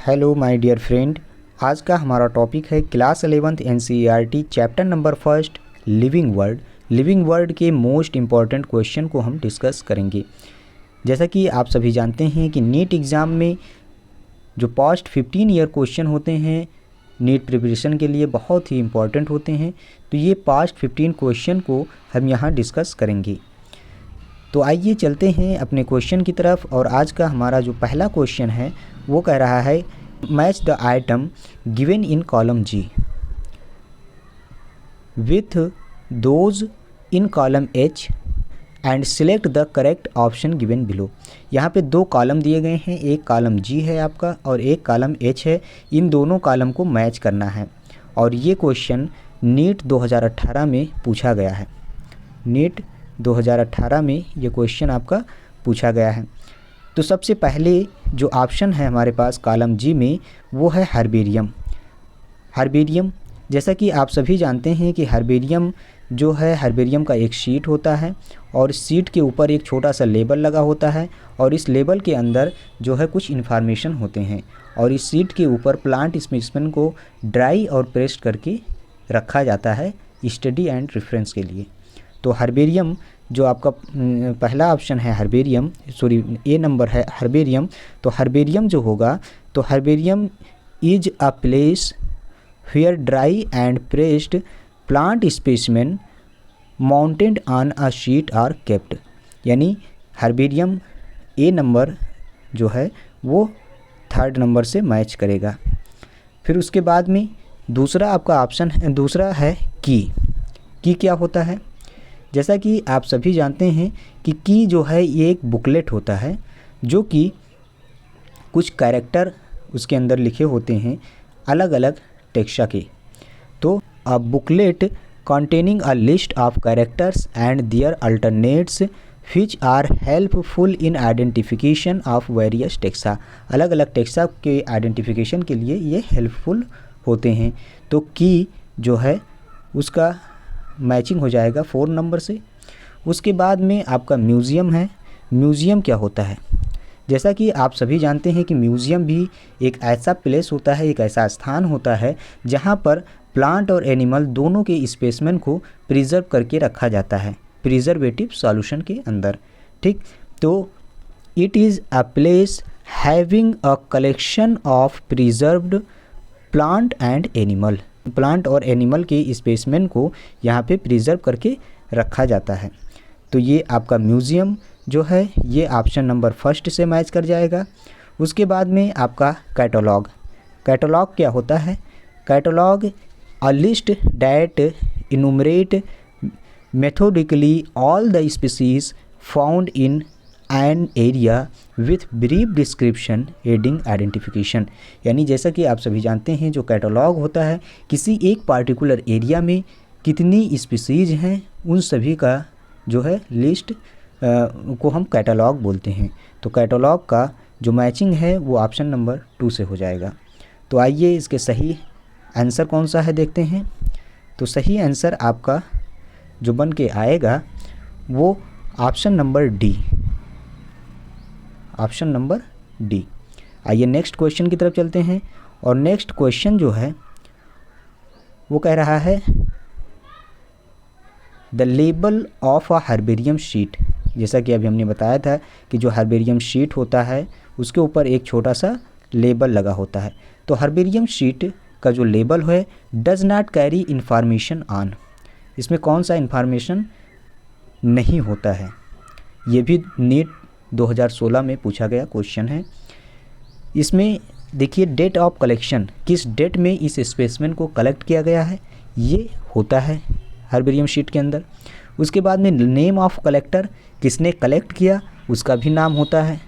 Hello my dear friend, आज का हमारा टॉपिक है class 11th NCERT chapter number first living word. Living word के मोस्ट इम्पॉर्टेंट क्वेश्चन को हम डिस्कस करेंगे। जैसा कि आप सभी जानते हैं कि नीट एग्ज़ाम में जो पास्ट 15 ईयर क्वेश्चन होते हैं नीट प्रिपरेशन के लिए बहुत ही इम्पॉर्टेंट होते हैं, तो ये पास्ट 15 क्वेश्चन को हम यहाँ डिस्कस करेंगे। तो आइए चलते हैं अपने क्वेश्चन की तरफ। और आज का हमारा जो पहला क्वेश्चन है वो कह रहा है match the item given in column G with those in column H and select the correct option given below. यहाँ पे दो कॉलम दिए गए हैं, एक कॉलम जी है आपका और एक कॉलम एच है। इन दोनों कॉलम को मैच करना है और ये क्वेश्चन नीट 2018 में पूछा गया है। नीट 2018 में ये क्वेश्चन आपका पूछा गया है। तो सबसे पहले जो ऑप्शन है हमारे पास कॉलम जी में वो है हर्बेरियम। हर्बेरियम जैसा कि आप सभी जानते हैं कि हर्बेरियम जो है, हर्बेरियम का एक शीट होता है और शीट के ऊपर एक छोटा सा लेबल लगा होता है और इस लेबल के अंदर जो है कुछ इन्फॉर्मेशन होते हैं और इस शीट के ऊपर प्लांट स्पेसिमेन को ड्राई और प्रेस्ड करके रखा जाता है स्टडी एंड रेफरेंस के लिए। तो हर्बेरियम जो आपका पहला ऑप्शन है हर्बेरियम, सॉरी ए नंबर है हर्बेरियम। तो हर्बेरियम जो होगा, तो herbarium is a place where dry and pressed plant specimen mounted on a sheet are kept. यानी हर्बेरियम ए नंबर जो है वो थर्ड नंबर से मैच करेगा। फिर उसके बाद में दूसरा आपका ऑप्शन है, दूसरा है की क्या होता है? जैसा कि आप सभी जानते हैं कि की जो है ये एक बुकलेट होता है जो कि कुछ कैरेक्टर उसके अंदर लिखे होते हैं अलग अलग टेक्सा के। तो अ booklet containing a list of characters and their alternates which are helpful in identification of various taxa। अलग अलग टेक्सा के आइडेंटिफिकेशन के लिए ये हेल्पफुल होते हैं। तो की जो है उसका मैचिंग हो जाएगा 4 नंबर से। उसके बाद में आपका म्यूज़ियम है। म्यूज़ियम क्या होता है? जैसा कि आप सभी जानते हैं कि म्यूज़ियम भी एक ऐसा प्लेस होता है, एक ऐसा स्थान होता है जहाँ पर प्लांट और एनिमल दोनों के स्पेसिमेन को प्रिजर्व करके रखा जाता है प्रिजर्वेटिव सॉल्यूशन के अंदर। ठीक, तो it is a place having a collection of preserved plant and animal. Plant और एनिमल के स्पेसिमेन को यहाँ पे प्रिजर्व करके रखा जाता है। तो ये आपका म्यूज़ियम जो है ये ऑप्शन नंबर फर्स्ट से मैच कर जाएगा। उसके बाद में आपका कैटलॉग। कैटलॉग क्या होता है? Catalogue a list that enumerate methodically all the species found in an area with brief description aiding identification। यानी जैसा कि आप सभी जानते हैं जो कैटलॉग होता है किसी एक पार्टिकुलर एरिया में कितनी स्पीसीज हैं उन सभी का जो है लिस्ट को हम कैटलॉग बोलते हैं। तो कैटलॉग का जो मैचिंग है वो ऑप्शन नंबर 2 से हो जाएगा। तो आइए इसके सही आंसर कौन सा है देखते हैं। तो सही आंसर आपका जो बन के आएगा वो option number D, option number D. आइए नेक्स्ट क्वेश्चन की तरफ चलते हैं। और नेक्स्ट क्वेश्चन जो है वो कह रहा है the label of a herbarium sheet. जैसा कि अभी हमने बताया था कि जो हर्बेरियम शीट होता है उसके ऊपर एक छोटा सा लेबल लगा होता है। तो हर्बेरियम शीट का जो लेबल है does not carry information on, इसमें कौन सा इंफॉर्मेशन नहीं होता है। ये भी नीट 2016 में पूछा गया क्वेश्चन है। इसमें देखिए डेट ऑफ कलेक्शन, किस डेट में इस स्पेसिमेन को कलेक्ट किया गया है ये होता है हर्बेरियम शीट के अंदर। उसके बाद में नेम ऑफ कलेक्टर, किसने कलेक्ट किया उसका भी नाम होता है।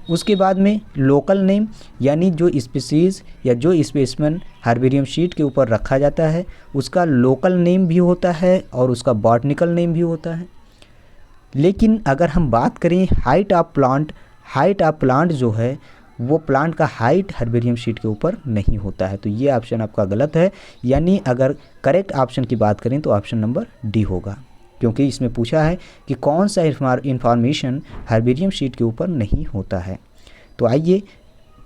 उसके बाद में लोकल नेम, यानी जो स्पीसीज़ या जो स्पेसिमेन हर्बेरियम शीट के ऊपर रखा जाता है उसका लोकल नेम भी होता है और उसका बॉटनिकल नेम भी होता है। लेकिन अगर हम बात करें height of plant, height of plant जो है वो प्लांट का हाइट हर्बेरियम शीट के ऊपर नहीं होता है। तो ये ऑप्शन आपका गलत है। यानी अगर करेक्ट ऑप्शन की बात करें तो ऑप्शन नंबर डी होगा, क्योंकि इसमें पूछा है कि कौन सा इंफॉर्मेशन हर्बेरियम शीट के ऊपर नहीं होता है। तो आइए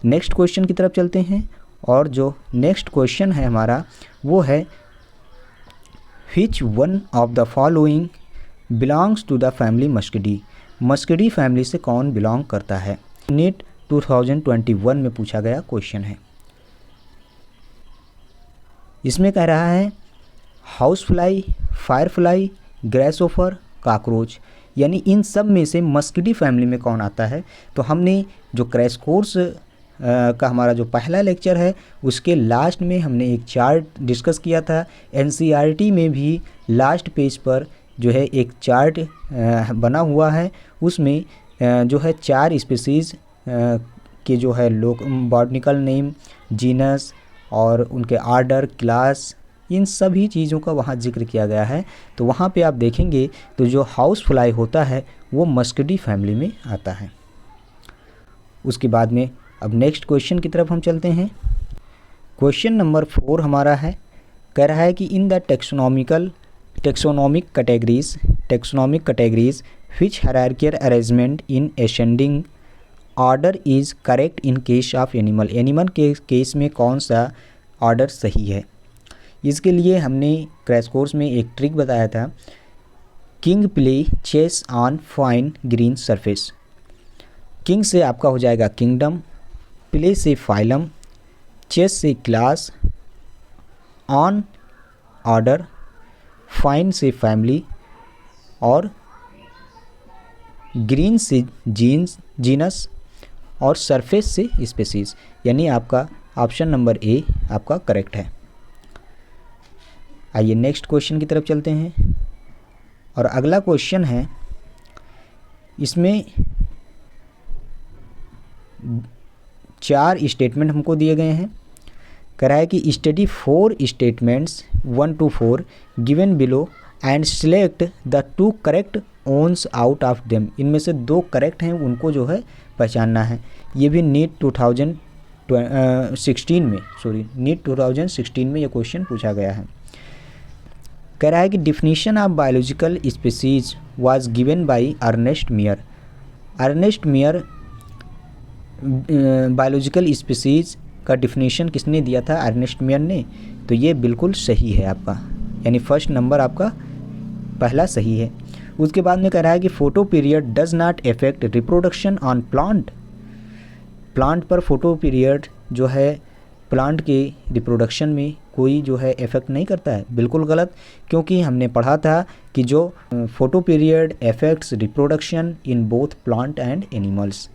नेक्स्ट क्वेश्चन की तरफ चलते हैं। और जो नेक्स्ट क्वेश्चन है हमारा वो है which one of the following belongs to the family muscidae. Muscidae family से कौन बिलोंग करता है? नीट 2021 में पूछा गया क्वेश्चन है। इसमें कह रहा है house fly, fire fly, grasshopper, cockroach, यानी इन सब में से मस्कडी फैमिली में कौन आता है? तो हमने जो क्रैश कोर्स का हमारा जो पहला लेक्चर है उसके लास्ट में हमने एक चार्ट डिस्कस किया था। एनसीईआरटी में भी लास्ट पेज पर जो है एक चार्ट बना हुआ है, उसमें जो है 4 स्पीसीज़ के जो है बॉटनिकल नेम, जीनस और उनके आर्डर, क्लास, इन सभी चीज़ों का वहाँ जिक्र किया गया है। तो वहाँ पे आप देखेंगे तो जो हाउस फ्लाई होता है वो मस्कडी फैमिली में आता है। उसके बाद में अब नेक्स्ट क्वेश्चन की तरफ हम चलते हैं। क्वेश्चन नंबर 4 हमारा है, कह रहा है कि in the taxonomic categories which hierarchical arrangement in ascending order is correct in case of animal. Animal के केस में कौन सा ऑर्डर सही है? इसके लिए हमने क्रैश कोर्स में एक ट्रिक बताया था। King play chess on fine green surface. King से आपका हो जाएगा किंगडम, प्ले से फाइलम, चेस से क्लास, ऑन ऑर्डर, फाइन से फैमिली और ग्रीन से जीनस और सरफेस से स्पीसीज, यानी आपका ऑप्शन नंबर ए आपका करेक्ट है। आइए नेक्स्ट क्वेश्चन की तरफ चलते हैं। और अगला क्वेश्चन है, इसमें 4 स्टेटमेंट हमको दिए गए हैं। कह रहा है कि study 4 statements 1 to 4 given below and select the 2 correct ones out of them. इनमें से 2 करेक्ट हैं, उनको जो है पहचानना है। ये भी नीट 2016 में ये क्वेश्चन पूछा गया है। कह रहा है कि definition of biological species was given by Ernest Mayr. Ernest Mayr biological species का डिफिनीशन किसने दिया था? अर्नेस्ट मियर ने। तो ये बिल्कुल सही है आपका, यानी फर्स्ट नंबर आपका पहला सही है। उसके बाद में कह रहा है कि photo period does not effect reproduction on plant. Plant पर फोटो पीरियड जो है प्लांट के रिप्रोडक्शन में कोई जो है इफ़ेक्ट नहीं करता है। बिल्कुल गलत, क्योंकि हमने पढ़ा था कि जो photoperiod affects reproduction in both plant and animals.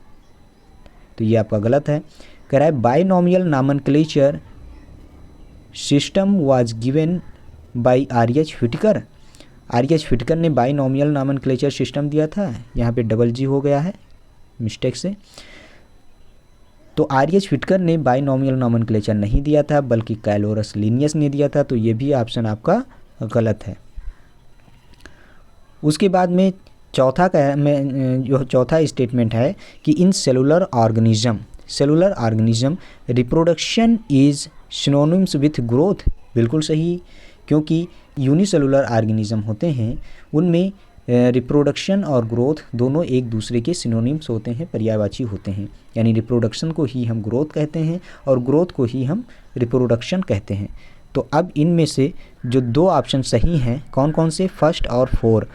तो ये आपका गलत है। कह रहा है binomial nomenclature system was given by R H. Whittaker. R H. Whittaker ने बाइनोमियल नॉमेनक्लेचर सिस्टम दिया था। यहाँ पे डबल जी हो गया है मिस्टेक से। तो आर.एच. व्हिटेकर ने बाइनोमियल नॉमेनक्लेचर नहीं दिया था, बल्कि कैलोरस लिनियस ने दिया था। तो ये भी ऑप्शन आपका गलत है। उसके बाद में चौथा स्टेटमेंट है कि in cellular organism reproduction is synonyms with growth. बिल्कुल सही, क्योंकि यूनिसेलुलर ऑर्गेनिज्म होते हैं उनमें रिप्रोडक्शन और ग्रोथ दोनों एक दूसरे के सिनोनिम्स होते हैं, पर्यायवाची होते हैं। यानी रिप्रोडक्शन को ही हम ग्रोथ कहते हैं और ग्रोथ को ही हम रिप्रोडक्शन कहते हैं। तो अब इनमें से जो 2 ऑप्शन सही हैं, कौन कौन से, फर्स्ट और 4,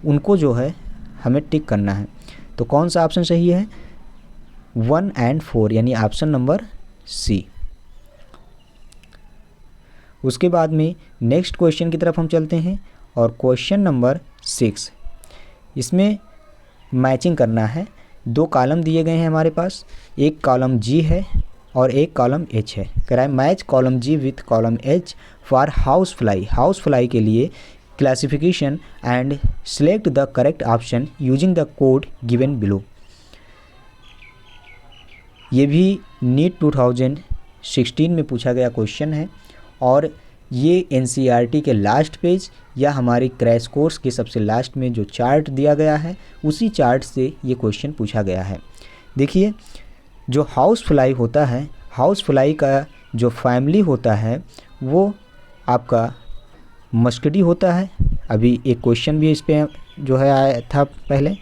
उनको जो है हमें टिक करना है। तो कौन सा ऑप्शन सही है? 1 and 4, यानी ऑप्शन नंबर सी। उसके बाद में नेक्स्ट क्वेश्चन की तरफ हम चलते हैं। और क्वेश्चन नंबर 6, इसमें मैचिंग करना है। 2 कॉलम दिए गए हैं हमारे पास, एक कॉलम जी है और एक कॉलम एच है। कह रहा है match column G with column H for house fly. House fly के लिए classification and select the correct option using the code given below. ये भी नीट 2016 में पूछा गया क्वेश्चन है और ये एनसीईआरटी के लास्ट पेज या हमारे क्रैश कोर्स के सबसे लास्ट में जो चार्ट दिया गया है उसी चार्ट से ये क्वेश्चन पूछा गया है। देखिए, जो हाउस फ्लाई होता है, हाउस फ्लाई का जो फैमिली होता है वो आपका मस्कडी होता है। अभी एक क्वेश्चन भी इस पे जो है आया था पहले।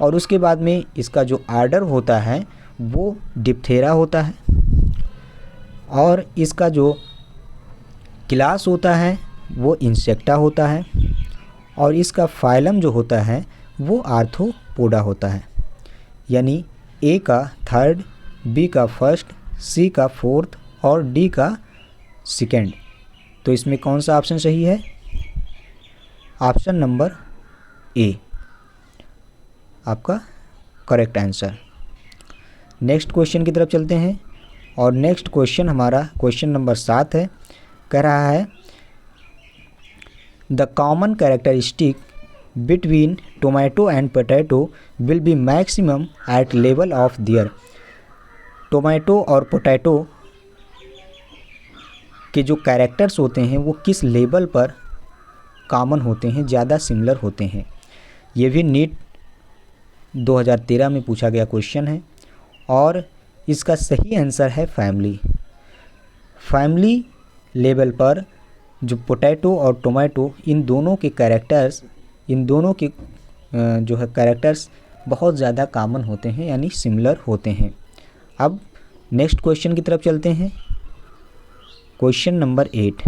और उसके बाद में इसका जो आर्डर होता है वो डिप्थेरा होता है, और इसका जो क्लास होता है वो इंसेक्टा होता है, और इसका फाइलम जो होता है वो आर्थ्रोपोडा होता है। यानी ए का थर्ड, बी का फर्स्ट, सी का फोर्थ और डी का सेकेंड। तो इसमें कौन सा ऑप्शन सही है? ऑप्शन नंबर ए आपका करेक्ट आंसर। नेक्स्ट क्वेश्चन की तरफ चलते हैं, और नेक्स्ट क्वेश्चन हमारा क्वेश्चन नंबर 7 है। कह रहा है the common characteristic between tomato and potato will be maximum at level of their. Tomato और पोटैटो के जो कैरेक्टर्स होते हैं वो किस लेवल पर कॉमन होते हैं, ज़्यादा सिमिलर होते हैं। ये भी नीट 2013 में पूछा गया क्वेश्चन है, और इसका सही आंसर है फैमिली। फैमिली लेवल पर जो पोटैटो और टोमेटो, इन दोनों के कैरेक्टर्स जो है कैरेक्टर्स बहुत ज़्यादा कॉमन होते हैं, यानी सिमिलर होते हैं। अब नेक्स्ट क्वेश्चन की तरफ चलते हैं। Question number 8।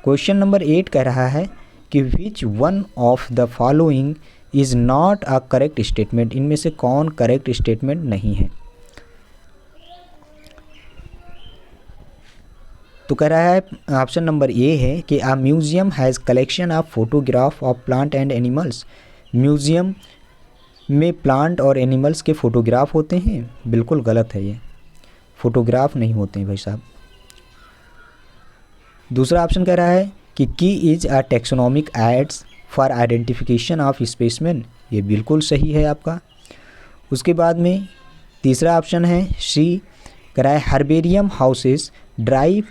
क्वेश्चन नंबर 8 कह रहा है कि which one of the following is not a correct statement. इनमें से कौन करेक्ट स्टेटमेंट नहीं है? तो कह रहा है ऑप्शन नंबर ए है कि a museum has collection of photograph of plant and animals. Museum में प्लांट और एनिमल्स के फ़ोटोग्राफ होते हैं। बिल्कुल गलत है, ये फ़ोटोग्राफ नहीं होते हैं भाई साहब। दूसरा ऑप्शन कह रहा है कि key is a taxonomic aids for identification of specimen. ये बिल्कुल सही है आपका। उसके बाद में तीसरा ऑप्शन है सी, कह रहा है herbarium houses dried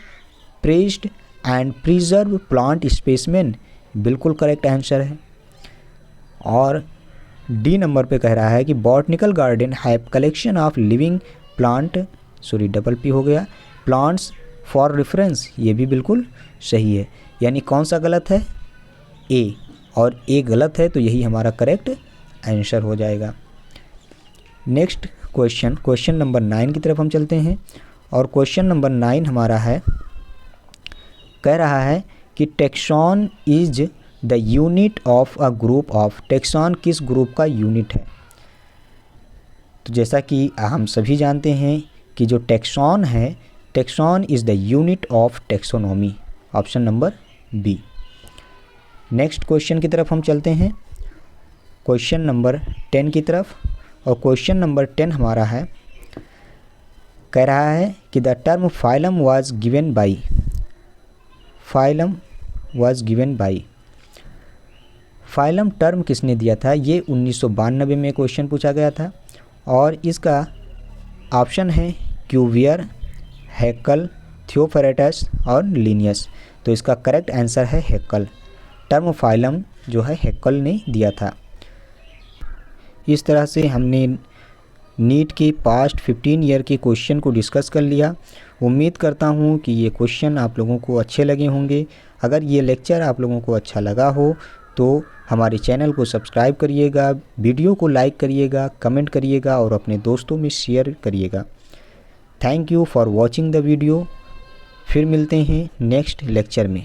pressed and preserve plant specimen. बिल्कुल करेक्ट आंसर है। और डी नंबर पे कह रहा है कि botanical garden have collection of living plant, sorry double P हो गया, प्लांट्स फॉर रेफरेंस। ये भी बिल्कुल सही है। यानी कौन सा गलत है? ए, और ए गलत है, तो यही हमारा करेक्ट आंसर हो जाएगा। नेक्स्ट क्वेश्चन, क्वेश्चन नंबर 9 की तरफ हम चलते हैं, और क्वेश्चन नंबर 9 हमारा है, कह रहा है कि tax on is the unit of a group of. Tax on किस ग्रुप का यूनिट है? तो जैसा कि हम सभी जानते हैं कि जो टेक्सॉन है, taxon is the unit of taxonomy. Option number B. Next question की तरफ हम चलते हैं, क्वेश्चन नंबर 10 की तरफ, और क्वेश्चन नंबर 10 हमारा है, कह रहा है कि the term phylum was given by. Phylum was given by, phylum term किसने दिया था? ये 1992 में क्वेश्चन पूछा गया था, और इसका ऑप्शन है क्यूवियर, हैकल, थियोफरेटस और लिनियस। तो इसका करेक्ट आंसर है हैकल। टर्म फाइलम जो है हैकल ने दिया था। इस तरह से हमने नीट के पास्ट 15 ईयर के क्वेश्चन को डिस्कस कर लिया। उम्मीद करता हूँ कि ये क्वेश्चन आप लोगों को अच्छे लगे होंगे। अगर ये लेक्चर आप लोगों को अच्छा लगा हो तो हमारे चैनल को सब्सक्राइब करिएगा, वीडियो को लाइक करिएगा, कमेंट करिएगा और अपने दोस्तों में शेयर करिएगा। Thank you for watching the video. फिर मिलते हैं नेक्स्ट लेक्चर में।